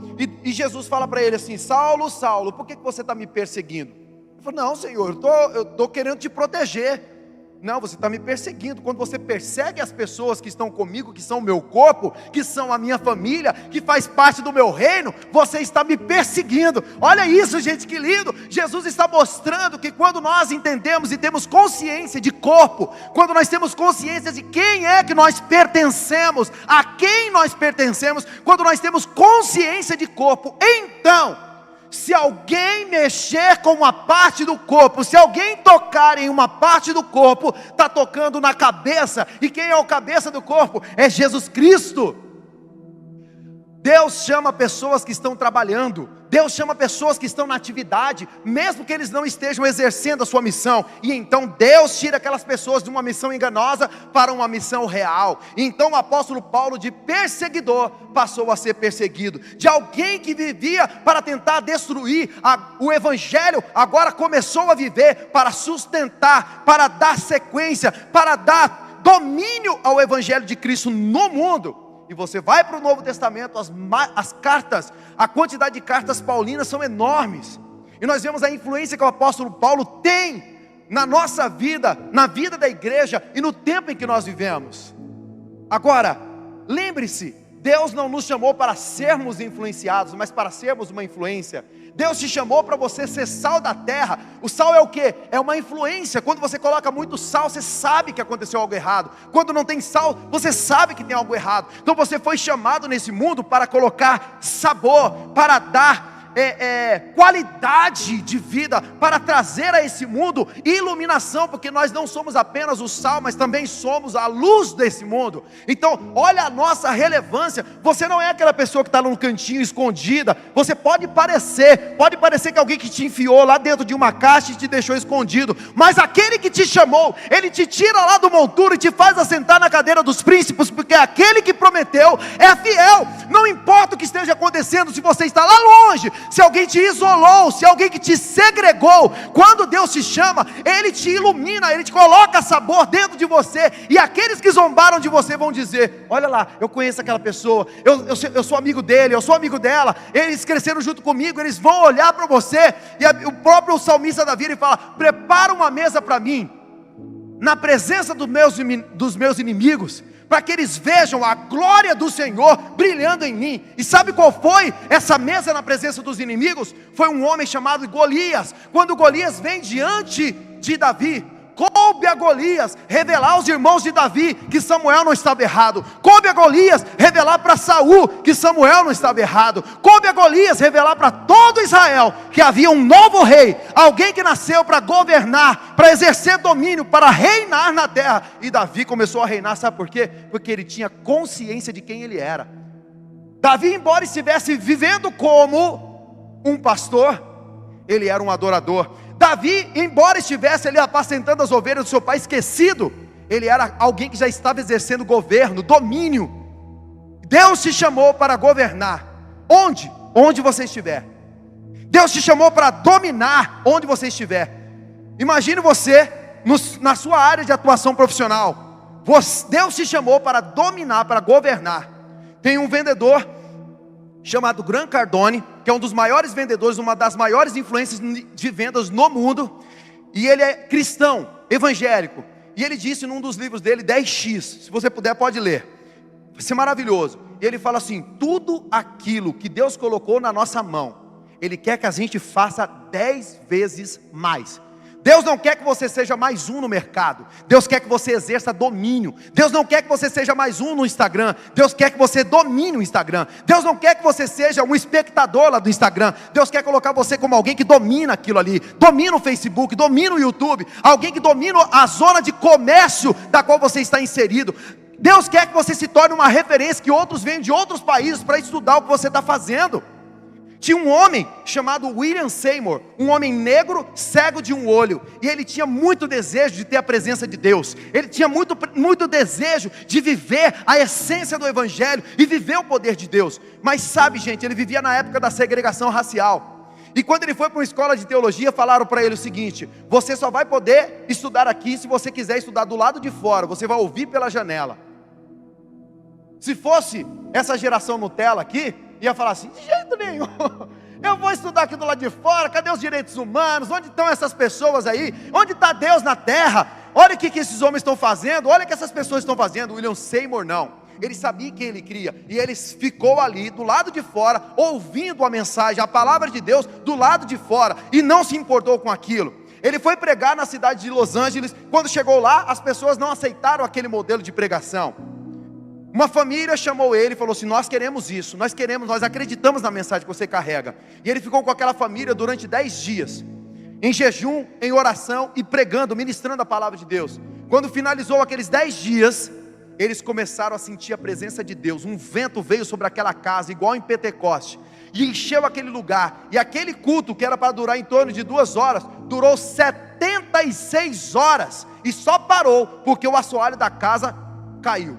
e Jesus fala para ele assim: Saulo, Saulo, por que você está me perseguindo? Ele falou: não, Senhor, eu estou querendo te proteger. Não, você está me perseguindo. Quando você persegue as pessoas que estão comigo, que são o meu corpo, que são a minha família, que faz parte do meu reino, você está me perseguindo. Olha isso, gente, que lindo. Jesus está mostrando que quando nós entendemos e temos consciência de corpo, quando nós temos consciência de quem é que nós pertencemos, a quem nós pertencemos, quando nós temos consciência de corpo, então, se alguém mexer com uma parte do corpo, se alguém tocar em uma parte do corpo, está tocando na cabeça. E quem é o cabeça do corpo? É Jesus Cristo. Deus chama pessoas que estão trabalhando, Deus chama pessoas que estão na atividade, mesmo que eles não estejam exercendo a sua missão. E então Deus tira aquelas pessoas de uma missão enganosa para uma missão real. E então o apóstolo Paulo, de perseguidor, passou a ser perseguido. De alguém que vivia para tentar destruir o evangelho, agora começou a viver para sustentar, para dar sequência, para dar domínio ao evangelho de Cristo no mundo. E você vai para o Novo Testamento, as cartas, a quantidade de cartas paulinas são enormes. E nós vemos a influência que o apóstolo Paulo tem na nossa vida, na vida da igreja e no tempo em que nós vivemos. Agora, lembre-se, Deus não nos chamou para sermos influenciados, mas para sermos uma influência. Deus te chamou para você ser sal da terra. O sal é o quê? É uma influência. Quando você coloca muito sal, você sabe que aconteceu algo errado. Quando não tem sal, você sabe que tem algo errado. Então você foi chamado nesse mundo para colocar sabor, para dar qualidade de vida, para trazer a esse mundo iluminação, porque nós não somos apenas o sal, mas também somos a luz desse mundo. Então olha a nossa relevância. Você não é aquela pessoa que está num cantinho escondida. Você pode parecer que alguém que te enfiou lá dentro de uma caixa e te deixou escondido, mas aquele que te chamou, ele te tira lá do monturo e te faz assentar na cadeira dos príncipes, porque aquele que prometeu é fiel. Não importa o que esteja acontecendo, se você está lá longe, se alguém te isolou, se alguém que te segregou, quando Deus te chama, Ele te ilumina, Ele te coloca sabor dentro de você. E aqueles que zombaram de você vão dizer: olha lá, eu conheço aquela pessoa, eu sou amigo dele, eu sou amigo dela, eles cresceram junto comigo. Eles vão olhar para você. E o próprio salmista Davi, ele fala: prepara uma mesa para mim, na presença dos meus inimigos, para que eles vejam a glória do Senhor brilhando em mim. E sabe qual foi essa mesa na presença dos inimigos? Foi um homem chamado Golias. Quando Golias vem diante de Davi, coube a Golias revelar aos irmãos de Davi que Samuel não estava errado. Coube a Golias revelar para Saul que Samuel não estava errado. Coube a Golias revelar para todo Israel que havia um novo rei, alguém que nasceu para governar, para exercer domínio, para reinar na terra. E Davi começou a reinar, sabe por quê? Porque ele tinha consciência de quem ele era. Davi, embora estivesse vivendo como um pastor, ele era um adorador. Davi, embora estivesse ali apacentando as ovelhas do seu pai, esquecido, ele era alguém que já estava exercendo governo, domínio. Deus te chamou para governar. Onde? Onde você estiver. Deus te chamou para dominar onde você estiver. Imagine você na sua área de atuação profissional. Deus te chamou para dominar, para governar. Tem um vendedor chamado Grant Cardone, que é um dos maiores vendedores, uma das maiores influências de vendas no mundo, e ele é cristão, evangélico, e ele disse num dos livros dele, 10x, se você puder pode ler, vai ser maravilhoso. E ele fala assim: tudo aquilo que Deus colocou na nossa mão, Ele quer que a gente faça 10 vezes mais. Deus não quer que você seja mais um no mercado. Deus quer que você exerça domínio. Deus não quer que você seja mais um no Instagram. Deus quer que você domine o Instagram. Deus não quer que você seja um espectador lá do Instagram. Deus quer colocar você como alguém que domina aquilo ali. Domina o Facebook, domina o YouTube. Alguém que domina a zona de comércio da qual você está inserido. Deus quer que você se torne uma referência, que outros venham de outros países para estudar o que você está fazendo. Tinha um homem chamado William Seymour, um homem negro, cego de um olho, e ele tinha muito desejo de ter a presença de Deus, ele tinha muito desejo de viver a essência do Evangelho e viver o poder de Deus. Mas sabe, gente, ele vivia na época da segregação racial, e quando ele foi para uma escola de teologia, falaram para ele o seguinte: você só vai poder estudar aqui se você quiser estudar do lado de fora, você vai ouvir pela janela. Se fosse essa geração Nutella aqui, ia falar assim: de jeito nenhum, eu vou estudar aqui do lado de fora, cadê os direitos humanos? Onde estão essas pessoas aí? Onde está Deus na terra? Olha o que esses homens estão fazendo, olha o que essas pessoas estão fazendo. William Seymour não, ele sabia quem ele cria, e ele ficou ali do lado de fora, ouvindo a mensagem, a palavra de Deus do lado de fora, e não se importou com aquilo. Ele foi pregar na cidade de Los Angeles. Quando chegou lá, as pessoas não aceitaram aquele modelo de pregação. Uma família chamou ele e falou assim: nós queremos isso, nós acreditamos na mensagem que você carrega. E ele ficou com aquela família durante 10 dias, em jejum, em oração e pregando, ministrando a palavra de Deus. Quando finalizou aqueles 10 dias, eles começaram a sentir a presença de Deus. Um vento veio sobre aquela casa, igual em Pentecoste, e encheu aquele lugar. E aquele culto, que era para durar em torno de 2 horas, durou 76 horas, e só parou porque o assoalho da casa caiu.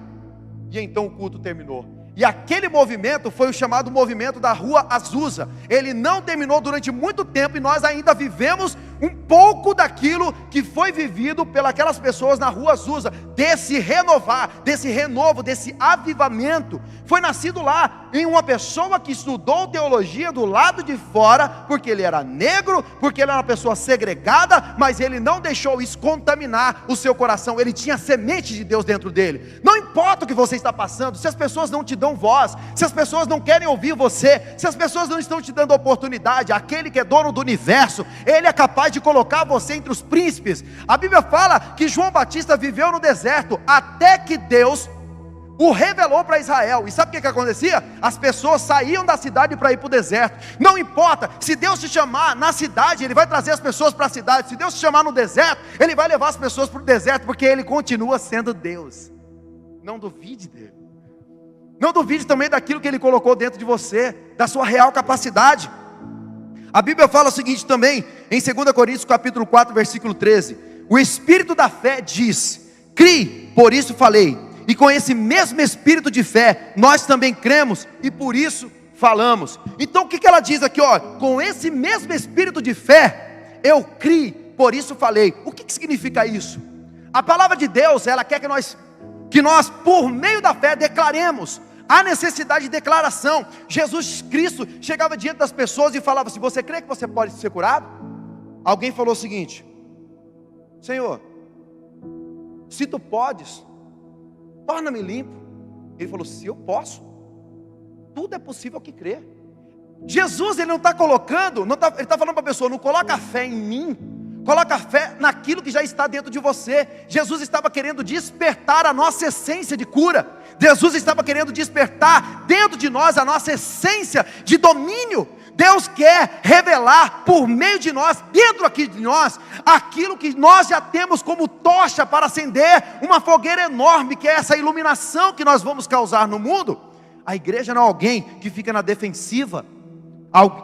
E então o culto terminou. E aquele movimento foi o chamado movimento da Rua Azusa. Ele não terminou durante muito tempo, e nós ainda vivemos um pouco daquilo que foi vivido pelas pessoas na Rua Azusa, desse renovar, desse renovo, desse avivamento. Foi nascido lá, em uma pessoa que estudou teologia do lado de fora, porque ele era negro, porque ele era uma pessoa segregada, mas ele não deixou isso contaminar o seu coração. Ele tinha a semente de Deus dentro dele. Não importa o que você está passando, se as pessoas não te dão voz, se as pessoas não querem ouvir você, se as pessoas não estão te dando oportunidade, aquele que é dono do universo, ele é capaz de colocar você entre os príncipes. A Bíblia fala que João Batista viveu no deserto, até que Deus o revelou para Israel. E sabe o que acontecia? As pessoas saíam da cidade para ir para o deserto. Não importa, se Deus te chamar na cidade, Ele vai trazer as pessoas para a cidade. Se Deus te chamar no deserto, Ele vai levar as pessoas para o deserto, porque Ele continua sendo Deus. Não duvide dele. Não duvide também daquilo que Ele colocou dentro de você, da sua real capacidade. A Bíblia fala o seguinte também, em 2 Coríntios capítulo 4, versículo 13: o Espírito da fé diz: crie, por isso falei. E com esse mesmo espírito de fé, nós também cremos, e por isso falamos. Então o que ela diz aqui? Com esse mesmo espírito de fé, eu criei, por isso falei. O que significa isso? A palavra de Deus, ela quer que nós por meio da fé declaremos. Há necessidade de declaração. Jesus Cristo chegava diante das pessoas e falava assim: você crê que você pode ser curado? Alguém falou o seguinte: Senhor, se tu podes, torna-me limpo. Ele falou: se eu posso, tudo é possível que crê. Jesus, ele não está colocando, ele está falando para a pessoa: não coloca fé em mim, coloca fé naquilo que já está dentro de você. Jesus estava querendo despertar a nossa essência de cura. Jesus estava querendo despertar dentro de nós a nossa essência de domínio. Deus quer revelar por meio de nós, dentro aqui de nós, aquilo que nós já temos como tocha para acender uma fogueira enorme, que é essa iluminação que nós vamos causar no mundo. A igreja não é alguém que fica na defensiva.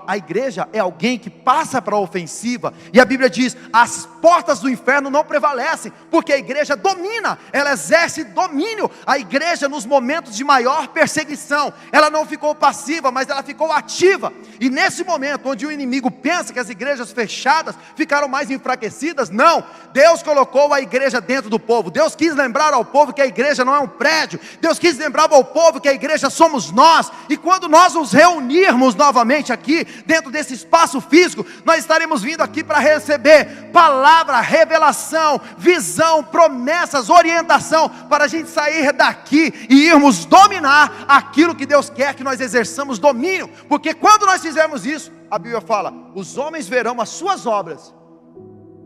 A igreja é alguém que passa para a ofensiva. E a Bíblia diz: as portas do inferno não prevalecem, porque a igreja domina, ela exerce domínio. A igreja, nos momentos de maior perseguição, ela não ficou passiva, mas ela ficou ativa. E nesse momento, onde o inimigo pensa que as igrejas fechadas ficaram mais enfraquecidas, não, Deus colocou a igreja dentro do povo. Deus quis lembrar ao povo que a igreja não é um prédio. Deus quis lembrar ao povo que a igreja somos nós. E quando nós nos reunirmos novamente aqui, dentro desse espaço físico, nós estaremos vindo aqui para receber palavra, revelação, visão, promessas, orientação, para a gente sair daqui e irmos dominar aquilo que Deus quer que nós exerçamos domínio. Porque quando nós fizermos isso, a Bíblia fala: os homens verão as suas obras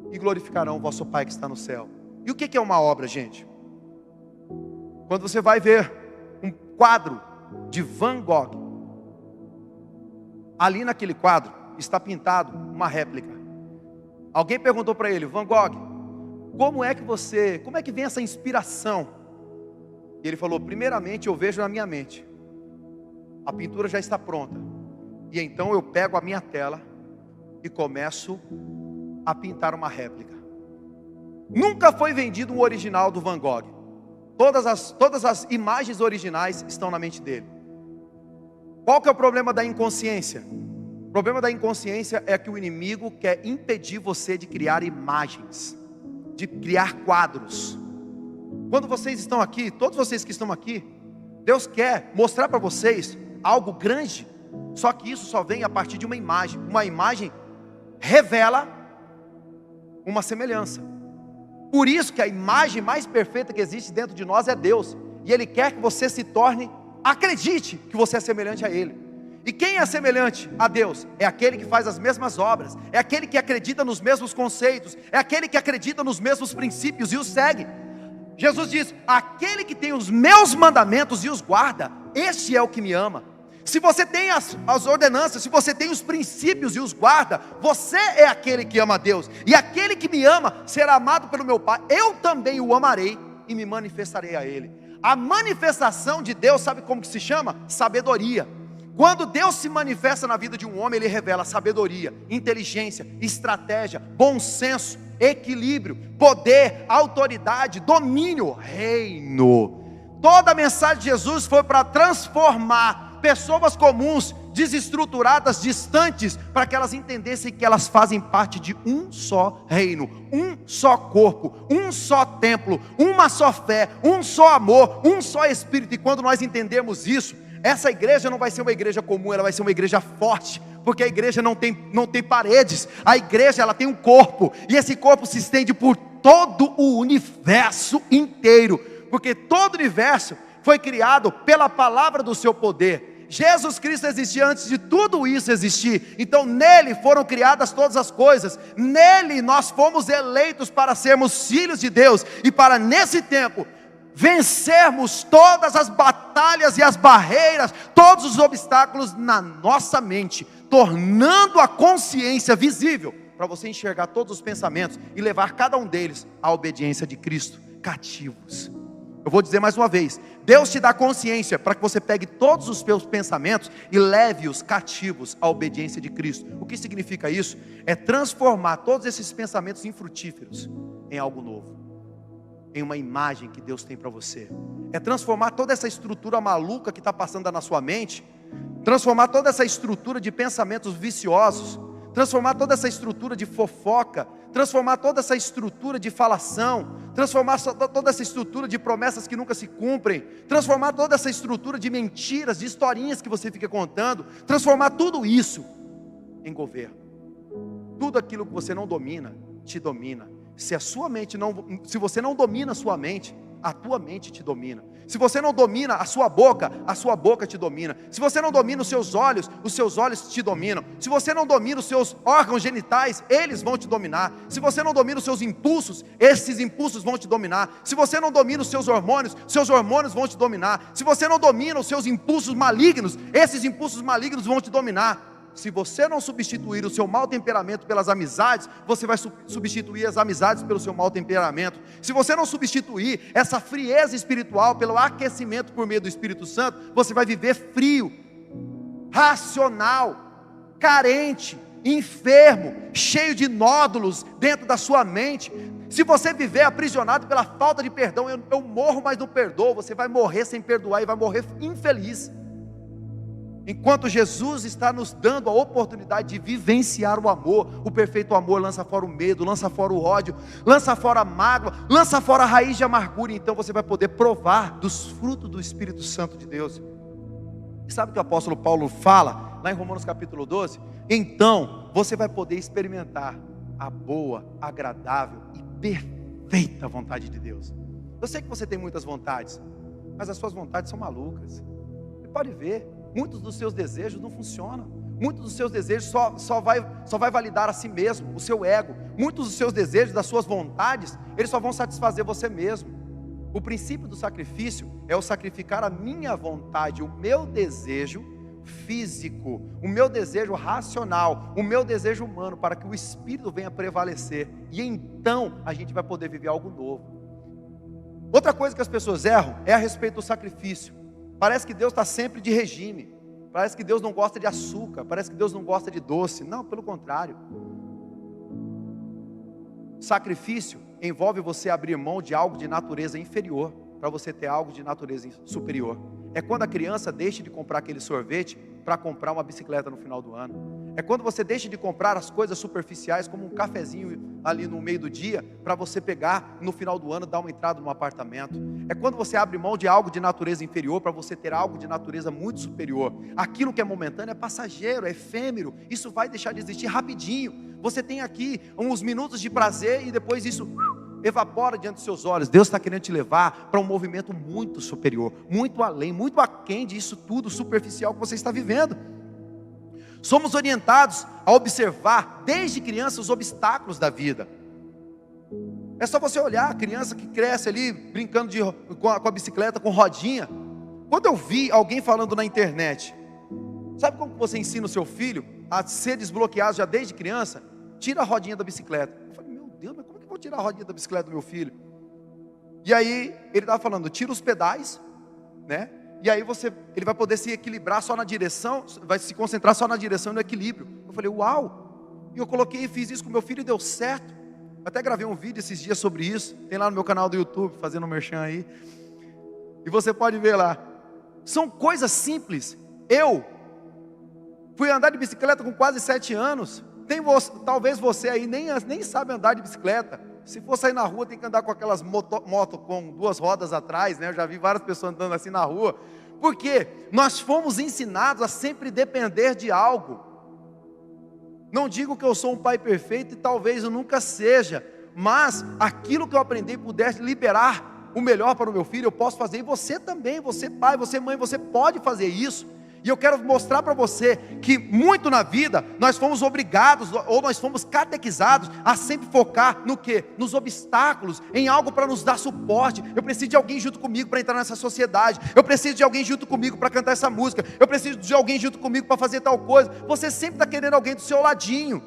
e glorificarão o vosso Pai que está no céu. E o que é uma obra, gente? Quando você vai ver um quadro de Van Gogh, ali naquele quadro está pintado uma réplica. Alguém perguntou para ele: Van Gogh, como é que vem essa inspiração? E ele falou: primeiramente eu vejo na minha mente, a pintura já está pronta, E então eu pego a minha tela e começo a pintar uma réplica. Nunca foi vendido um original do Van Gogh. Todas as imagens originais estão na mente dele. Qual que é o problema da inconsciência? O problema da inconsciência é que o inimigo quer impedir você de criar imagens, de criar quadros. Quando vocês estão aqui, todos vocês que estão aqui, Deus quer mostrar para vocês algo grande. Só que isso só vem a partir de uma imagem. Uma imagem revela uma semelhança. Por isso que a imagem mais perfeita que existe dentro de nós é Deus. E Ele quer que você se torne, acredite que você é semelhante a Ele. E quem é semelhante a Deus? É aquele que faz as mesmas obras, é aquele que acredita nos mesmos conceitos, é aquele que acredita nos mesmos princípios e os segue. Jesus diz: aquele que tem os meus mandamentos e os guarda, este é o que me ama. Se você tem as ordenanças, se você tem os princípios e os guarda, você é aquele que ama a Deus. E aquele que me ama será amado pelo meu Pai. Eu também o amarei e me manifestarei a Ele. A manifestação de Deus, sabe como que se chama? Sabedoria. Quando Deus se manifesta na vida de um homem, Ele revela sabedoria, inteligência, estratégia, bom senso, equilíbrio, poder, autoridade, domínio, reino. Toda a mensagem de Jesus foi para transformar pessoas comuns, desestruturadas, distantes, para que elas entendessem que elas fazem parte de um só reino, um só corpo, um só templo, uma só fé, um só amor, um só Espírito. E quando nós entendemos isso, essa igreja não vai ser uma igreja comum, ela vai ser uma igreja forte, porque a igreja não tem paredes, a igreja ela tem um corpo, e esse corpo se estende por todo o universo inteiro, porque todo o universo foi criado pela palavra do seu poder. Jesus Cristo existia antes de tudo isso existir, então nele foram criadas todas as coisas, nele nós fomos eleitos para sermos filhos de Deus, e para nesse tempo vencermos todas as batalhas e as barreiras, todos os obstáculos na nossa mente, tornando a consciência visível, para você enxergar todos os pensamentos e levar cada um deles à obediência de Cristo, cativos. Eu vou dizer mais uma vez: Deus te dá consciência para que você pegue todos os seus pensamentos e leve-os cativos à obediência de Cristo. O que significa isso? É transformar todos esses pensamentos infrutíferos em algo novo, em uma imagem que Deus tem para você. É transformar toda essa estrutura maluca que está passando na sua mente, transformar toda essa estrutura de pensamentos viciosos, transformar toda essa estrutura de fofoca, transformar toda essa estrutura de falação, transformar toda essa estrutura de promessas que nunca se cumprem, transformar toda essa estrutura de mentiras, de historinhas que você fica contando, transformar tudo isso em governo. Tudo aquilo que você não domina, te domina. Se você não domina a sua mente, a tua mente te domina. Se você não domina a sua boca te domina. Se você não domina os seus olhos te dominam. Se você não domina os seus órgãos genitais, eles vão te dominar. Se você não domina os seus impulsos, esses impulsos vão te dominar. Se você não domina os seus hormônios vão te dominar. Se você não domina os seus impulsos malignos, esses impulsos malignos vão te dominar. Se você não substituir o seu mau temperamento pelas amizades, você vai substituir as amizades pelo seu mau temperamento. Se você não substituir essa frieza espiritual pelo aquecimento por meio do Espírito Santo, você vai viver frio, racional, carente, enfermo, cheio de nódulos dentro da sua mente. Se você viver aprisionado pela falta de perdão, eu morro, mas não perdoo, você vai morrer sem perdoar e vai morrer infeliz. Enquanto Jesus está nos dando a oportunidade de vivenciar o amor, o perfeito amor lança fora o medo, lança fora o ódio, lança fora a mágoa, lança fora a raiz de amargura. Então você vai poder provar dos frutos do Espírito Santo de Deus. E sabe o que o apóstolo Paulo fala lá em Romanos capítulo 12? Então você vai poder experimentar a boa, agradável e perfeita vontade de Deus. Eu sei que você tem muitas vontades, mas as suas vontades são malucas. Você pode ver, muitos dos seus desejos não funcionam. Muitos dos seus desejos só vai validar a si mesmo, o seu ego. Muitos dos seus desejos, das suas vontades, eles só vão satisfazer você mesmo. O princípio do sacrifício é o sacrificar a minha vontade, o meu desejo físico, o meu desejo racional, o meu desejo humano, para que o Espírito venha prevalecer. E então a gente vai poder viver algo novo. Outra coisa que as pessoas erram é a respeito do sacrifício. Parece que Deus está sempre de regime. Parece que Deus não gosta de açúcar, parece que Deus não gosta de doce. Não, pelo contrário. Sacrifício envolve você abrir mão de algo de natureza inferior para você ter algo de natureza superior. É quando a criança deixa de comprar aquele sorvete para comprar uma bicicleta no final do ano. É quando você deixa de comprar as coisas superficiais, como um cafezinho ali no meio do dia, para você pegar no final do ano, dar uma entrada num apartamento. É quando você abre mão de algo de natureza inferior para você ter algo de natureza muito superior. Aquilo que é momentâneo é passageiro, é efêmero. Isso vai deixar de existir rapidinho. Você tem aqui uns minutos de prazer e depois isso evapora diante dos seus olhos. Deus está querendo te levar para um movimento muito superior, muito além, muito aquém disso tudo superficial que você está vivendo. Somos orientados a observar desde criança os obstáculos da vida. É só você olhar a criança que cresce ali brincando com a bicicleta com rodinha. Quando eu vi alguém falando na internet, sabe como você ensina o seu filho a ser desbloqueado já desde criança? Tira a rodinha da bicicleta. Eu falei, meu Deus, mas como é que eu vou tirar a rodinha da bicicleta do meu filho? E aí ele estava falando, tira os pedais, né? E aí ele vai poder se equilibrar só na direção, vai se concentrar só na direção e no equilíbrio. Eu falei, uau! E eu coloquei e fiz isso com meu filho e deu certo. Até gravei um vídeo esses dias sobre isso. Tem lá no meu canal do YouTube, fazendo um merchan aí. E você pode ver lá. São coisas simples. Eu fui andar de bicicleta com quase 7 anos. Talvez você aí nem sabe andar de bicicleta. Se for sair na rua, tem que andar com aquelas motos com 2 rodas atrás, né? Eu já vi várias pessoas andando assim na rua. Por quê? Nós fomos ensinados a sempre depender de algo. Não digo que eu sou um pai perfeito e talvez eu nunca seja, mas aquilo que eu aprendi pudesse liberar o melhor para o meu filho, eu posso fazer. E você também, você pai, você mãe, você pode fazer isso. E eu quero mostrar para você que muito na vida nós fomos obrigados ou nós fomos catequizados a sempre focar no quê? Nos obstáculos, em algo para nos dar suporte. Eu preciso de alguém junto comigo para entrar nessa sociedade. Eu preciso de alguém junto comigo para cantar essa música. Eu preciso de alguém junto comigo para fazer tal coisa. Você sempre está querendo alguém do seu ladinho.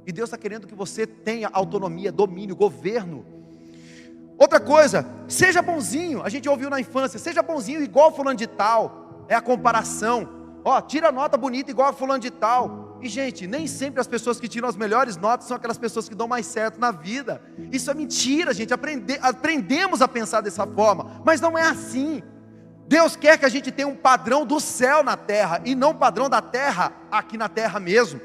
E Deus está querendo que você tenha autonomia, domínio, governo. Outra coisa, seja bonzinho. A gente ouviu na infância, seja bonzinho igual fulano de tal. É a comparação. Tira nota bonita igual a fulano de tal. E gente, nem sempre as pessoas que tiram as melhores notas são aquelas pessoas que dão mais certo na vida. Isso é mentira, gente. Aprendemos a pensar dessa forma, mas não é assim. Deus quer que a gente tenha um padrão do céu na terra e não um padrão da terra aqui na terra mesmo.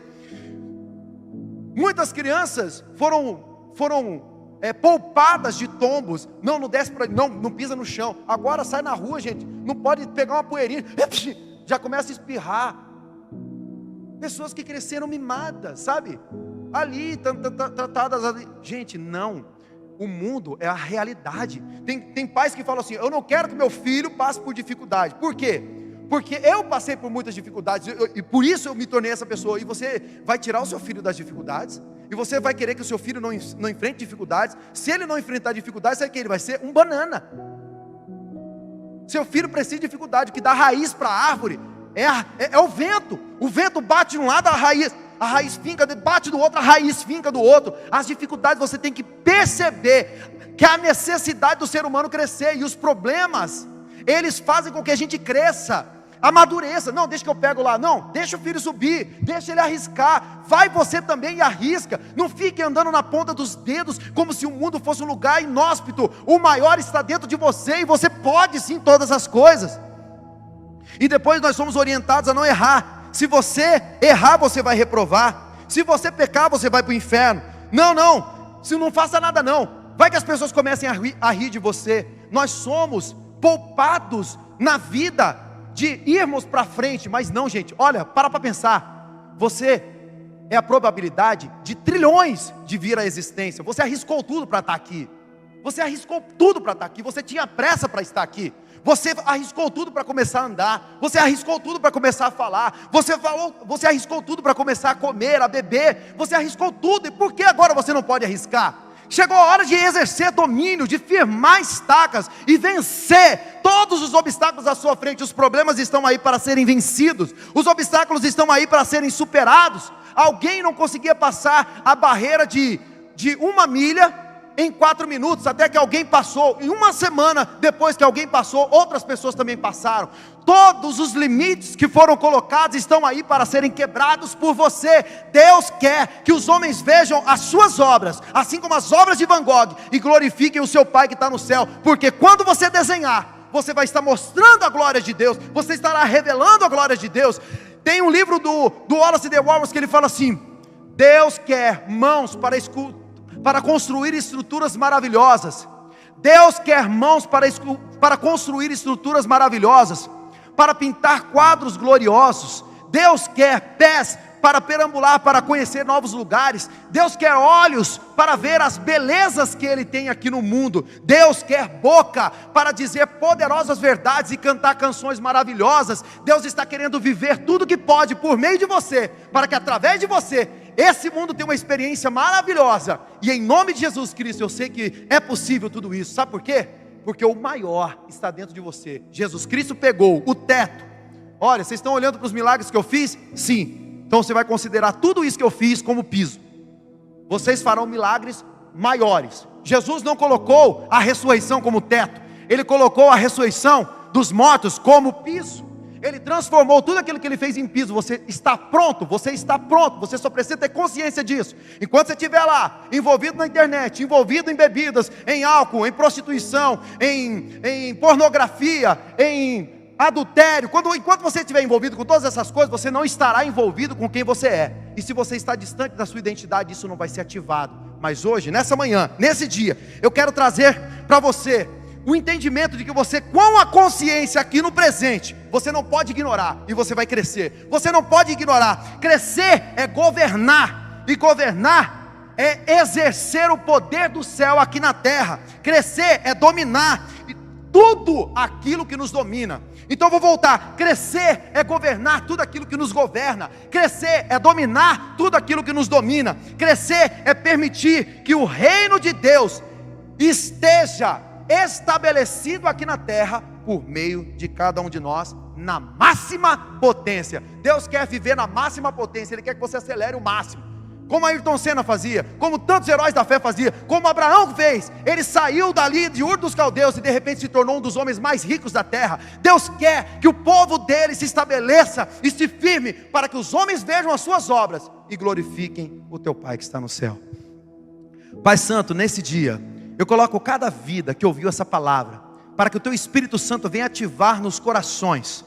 Muitas crianças foram poupadas de tombos. Não desce não pisa no chão. Agora sai na rua, gente, não pode pegar uma poeirinha, já começa a espirrar. Pessoas que cresceram mimadas, sabe? Ali, tratadas ali. Gente, não. O mundo é a realidade. Tem pais que falam assim, eu não quero que meu filho passe por dificuldade. Por quê? Porque eu passei por muitas dificuldades e por isso eu me tornei essa pessoa. E você vai tirar o seu filho das dificuldades? E você vai querer que o seu filho não enfrente dificuldades? Se ele não enfrentar dificuldades, sabe que ele vai ser um banana. Seu filho precisa de dificuldade. O que dá raiz para a árvore é o vento. O vento bate de um lado, a raiz finca, bate do outro, a raiz finca do outro. As dificuldades você tem que perceber que é a necessidade do ser humano crescer. E os problemas, eles fazem com que a gente cresça, amadureça. Não, deixa que eu pego lá. Não, deixa o filho subir, deixa ele arriscar. Vai você também e arrisca. Não fique andando na ponta dos dedos como se o mundo fosse um lugar inóspito. O maior está dentro de você e você pode sim todas as coisas. E depois nós somos orientados a não errar. Se você errar, você vai reprovar. Se você pecar, você vai para o inferno. Não, se não faça nada não. Vai que as pessoas comecem a rir de você. Nós somos poupados na vida de irmos para frente, mas não, gente, olha, para pensar. Você é a probabilidade de trilhões de vir à existência. Você arriscou tudo para estar aqui. Você arriscou tudo para estar aqui. Você tinha pressa para estar aqui. Você arriscou tudo para começar a andar. Você arriscou tudo para começar a falar. Você arriscou tudo para começar a comer, a beber. Você arriscou tudo. E por que agora você não pode arriscar? Chegou a hora de exercer domínio, de firmar estacas e vencer todos os obstáculos à sua frente. Os problemas estão aí para serem vencidos. Os obstáculos estão aí para serem superados. Alguém não conseguia passar a barreira de 1 milha em 4 minutos, até que alguém passou. Em uma semana depois que alguém passou, outras pessoas também passaram. Todos os limites que foram colocados estão aí para serem quebrados por você. Deus quer que os homens vejam as suas obras, assim como as obras de Van Gogh, e glorifiquem o seu Pai que está no céu. Porque quando você desenhar, você vai estar mostrando a glória de Deus, você estará revelando a glória de Deus. Tem um livro do Wallace The Wallace que ele fala assim: Deus quer mãos para construir estruturas maravilhosas. Deus quer mãos para construir estruturas maravilhosas, para pintar quadros gloriosos. Deus quer pés para perambular, para conhecer novos lugares. Deus quer olhos para ver as belezas que Ele tem aqui no mundo. Deus quer boca para dizer poderosas verdades e cantar canções maravilhosas. Deus está querendo viver tudo que pode por meio de você, para que através de você esse mundo tenha uma experiência maravilhosa. E em nome de Jesus Cristo, eu sei que é possível tudo isso. Sabe por quê? Porque o maior está dentro de você. Jesus Cristo pegou o teto. Olha, vocês estão olhando para os milagres que eu fiz? Sim. Então você vai considerar tudo isso que eu fiz como piso. Vocês farão milagres maiores. Jesus não colocou a ressurreição como teto. Ele colocou a ressurreição dos mortos como piso. Ele transformou tudo aquilo que Ele fez em piso. Você está pronto, você só precisa ter consciência disso. Enquanto você estiver lá, envolvido na internet, envolvido em bebidas, em álcool, em prostituição, em pornografia, em adultério, enquanto você estiver envolvido com todas essas coisas, você não estará envolvido com quem você é. E se você está distante da sua identidade, isso não vai ser ativado. Mas hoje, nessa manhã, nesse dia, eu quero trazer para você o entendimento de que você, com a consciência aqui no presente, você não pode ignorar, e você vai crescer. Você não pode ignorar. Crescer é governar, e governar é exercer o poder do céu aqui na terra. Crescer é dominar tudo aquilo que nos domina. Então eu vou voltar. Crescer é governar tudo aquilo que nos governa. Crescer é dominar tudo aquilo que nos domina. Crescer é permitir que o reino de Deus esteja estabelecido aqui na terra por meio de cada um de nós, na máxima potência. Deus quer viver na máxima potência. Ele quer que você acelere o máximo, como Ayrton Senna fazia, como tantos heróis da fé faziam, como Abraão fez. Ele saiu dali de Ur dos Caldeus e de repente se tornou um dos homens mais ricos da terra. Deus quer que o povo dele se estabeleça e se firme, para que os homens vejam as suas obras e glorifiquem o teu Pai que está no céu. Pai Santo, nesse dia eu coloco cada vida que ouviu essa palavra, para que o teu Espírito Santo venha ativar nos corações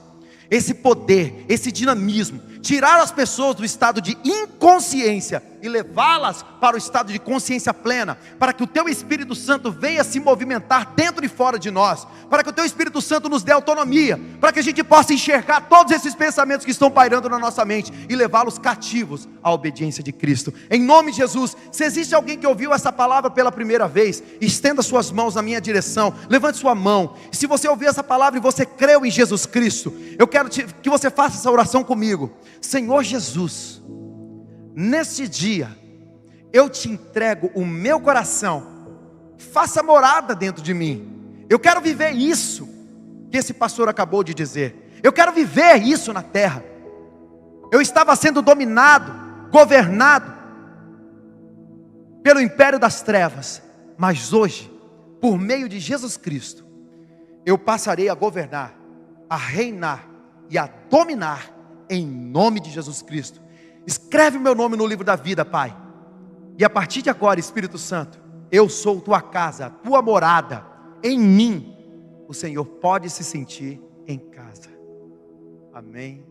esse poder, esse dinamismo, tirar as pessoas do estado de inconsciência e levá-las para o estado de consciência plena, para que o teu Espírito Santo venha se movimentar dentro e fora de nós, para que o teu Espírito Santo nos dê autonomia, para que a gente possa enxergar todos esses pensamentos que estão pairando na nossa mente e levá-los cativos à obediência de Cristo. Em nome de Jesus. Se existe alguém que ouviu essa palavra pela primeira vez, estenda suas mãos na minha direção, levante sua mão. Se você ouviu essa palavra e você creu em Jesus Cristo, eu quero que você faça essa oração comigo. Senhor Jesus, neste dia eu te entrego o meu coração. Faça morada dentro de mim. Eu quero viver isso que esse pastor acabou de dizer. Eu quero viver isso na terra. Eu estava sendo dominado, governado pelo império das trevas, mas hoje, por meio de Jesus Cristo, eu passarei a governar, a reinar e a dominar em nome de Jesus Cristo. Escreve o meu nome no livro da vida, Pai. E a partir de agora, Espírito Santo, eu sou tua casa, tua morada. Em mim, o Senhor pode se sentir em casa. Amém.